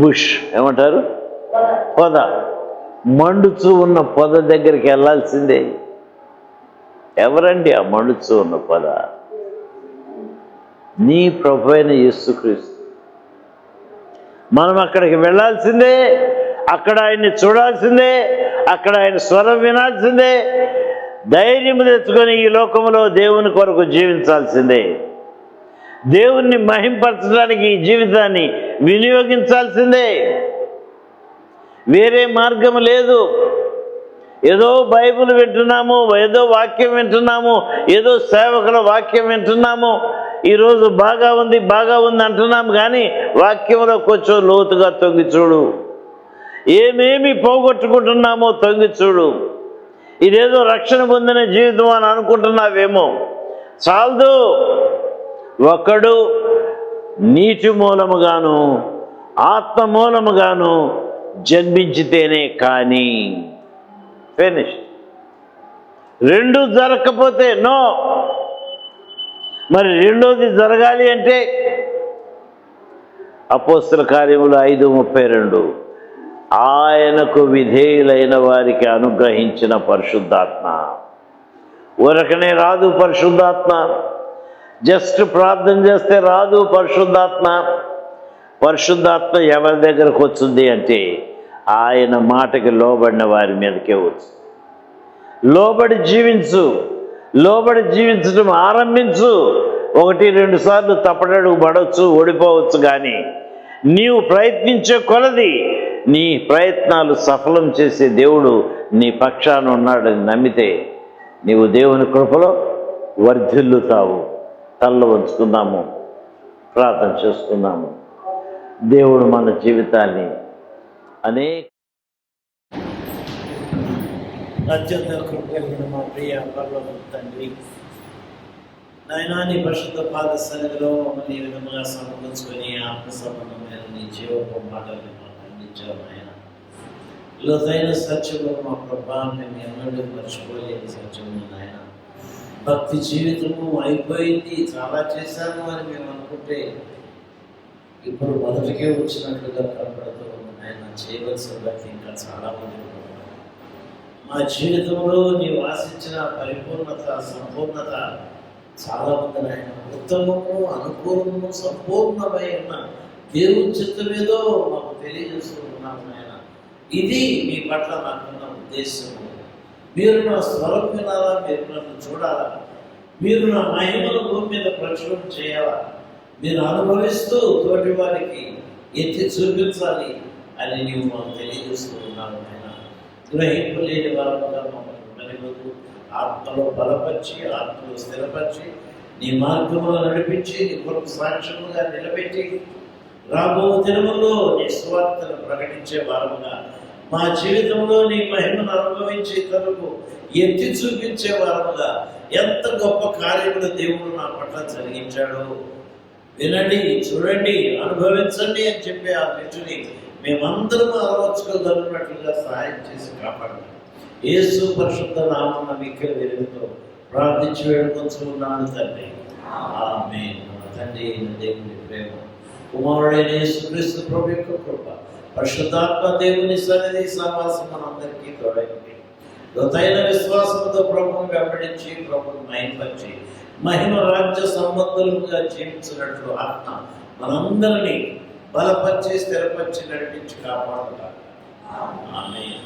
బుష్, ఏమంటారు? పొద. మండుచూ ఉన్న పొద దగ్గరికి వెళ్ళాల్సిందే. ఎవరండి ఆ మండుచూ ఉన్న పొద? నీ ప్రభు అయిన యేసుక్రీస్తు. మనం అక్కడికి వెళ్ళాల్సిందే, అక్కడ ఆయన్ని చూడాల్సిందే, అక్కడ ఆయన స్వరం వినాల్సిందే, ధైర్యం తెచ్చుకొని ఈ లోకంలో దేవుని కొరకు జీవించాల్సిందే, దేవుణ్ణి మహింపరచడానికి ఈ జీవితాన్ని వినియోగించాల్సిందే. వేరే మార్గం లేదు. ఏదో బైబిల్ వింటున్నాము, ఏదో వాక్యం వింటున్నాము, ఏదో సేవకుల వాక్యం వింటున్నాము, ఈరోజు బాగా ఉంది అంటున్నాము. కానీ వాక్యంలో కొంచెం లోతుగా తొంగి చూడు. ఏమేమి పోగొట్టుకుంటున్నామో తొంగి చూడు. ఇదేదో రక్షణ పొందిన జీవితం అని అనుకుంటున్నావేమో. చాలదు. ఒకడు నీటి మూలముగాను ఆత్మ మూలముగాను జన్మించితేనే కానీ. ఫినిష్. రెండు జరగకపోతే నో. మరి రెండోది జరగాలి అంటే అపోస్తల కార్యములు 5:32 ఆయనకు విధేయులైన వారికి అనుగ్రహించిన పరిశుద్ధాత్మ. ఊరకనే రాదు పరిశుద్ధాత్మ. జస్ట్ ప్రార్థన చేస్తే రాదు పరిశుద్ధాత్మ. పరిశుద్ధాత్మ ఎవరి దగ్గరకు వచ్చింది అంటే ఆయన మాటకి లోబడిన వారి మీదకే వచ్చింది. లోబడి జీవించు. లోబడి జీవించడం ఆరంభించు. 1-2 సార్లు తప్పటడుగు పడవచ్చు, ఓడిపోవచ్చు. కానీ నీవు ప్రయత్నించే కొలది నీ ప్రయత్నాలు సఫలం చేసే దేవుడు నీ పక్షాన ఉన్నాడని నమ్మితే నీవు దేవుని కృపలో వర్ధిల్లుతావు. తల్ల వంచుకుందాము, ప్రార్థన చేసుకుందాము. దేవుడు మన జీవితాన్ని అనేక అత్యంత కృప కలిగిన మా ప్రియ పరలోకపు తండ్రి, నాయనా నీ పరిశుద్ధ పాద సన్నిధిలో మమ్మల్ని ఈ విధముగా సమకూర్చుకొని ఆత్మ సంబంధమైన నీ జీవపు మాటల్ని మాకు అందించావు నాయన. లోతైన సత్యము మా ప్రభా మేము ఎన్నడూ మర్చిపోలేని సత్యము నాయన. భక్తి జీవితము అయిపోయింది, చాలా చేశాము అని మేము అనుకుంటే ఇప్పుడు మొదటికే వచ్చినట్లుగా కనపడుతూ ఉంది నాయన. చేయవలసిన భక్తి ఇంకా చాలా మంది ఉన్నారు. మా జీవితంలో నీవు ఆశించిన పరిపూర్ణత, సంపూర్ణత చాలా మంది నాయన. ఉత్తమము, అనుకూలము, సంపూర్ణమైన దేవుని చిత్తమేదో మాకు తెలియజేస్తూ ఉన్నాము నాయన. ఇది మీ పట్ల నాకున్న ఉద్దేశము. మీరు నా స్వరం వినాలా, మీరు నన్ను చూడాలా, మీరు నా మహిమను భూమి మీద ప్రచురణ చేయాలా, మీరు అనుభవిస్తూ తోటి వారికి ఎత్తి చూపించాలి అని నీవు మాకు తెలియజేస్తూ ఉన్నావు నాయన. గ్రహింపు లేని వారముగా మమ్మల్ని ఉండనివ్వదు. ఆత్మలో బలపరిచి, ఆత్మలో స్థిరపరిచి, నీ మార్గంలో నడిపించి, నీ కొరకు సాక్ష్యముగా నిలబెట్టి, రాబో దినములో నీ స్వార్థను ప్రకటించే వారముగా, మా జీవితంలో నీ మహిమను అనుభవించి ఇతరులకు ఎత్తి చూపించే వారముగా ఎంత గొప్ప కార్యములు దేవుడు నా పట్ల జరిగించాడో వినండి, చూడండి, అనుభవించండి అని చెప్పి ఆ నిజుని మేమందరం అలవర్చుకోగలిగినట్లుగా సహాయం చేసి కాపాడండి. యేసు పరిశుద్ధ నామమున మిక్కిలి వినతితో ప్రార్థించి వేడుకొంచున్నాను తండ్రి. ఆమేన్. మన తండ్రి అయిన దేవుని ప్రేమ, కుమారుడైన యేసుక్రీస్తు ప్రభు యొక్క కృప, పరిశుద్ధాత్మ దేవుని సన్నిధి సహవాసం మనందరికీ తోడైంది. లోతైన విశ్వాసంతో ప్రభువును వెంబడించి, ప్రభువును మహిమపరిచి, మహిమ రాజ్య సంబంధులుగా జీవించినట్లు ఆత్మ మనందరినీ బలపరిచి, స్థిరపరిచి, నడిపించి కాపాడుతారు. ఆమేన్.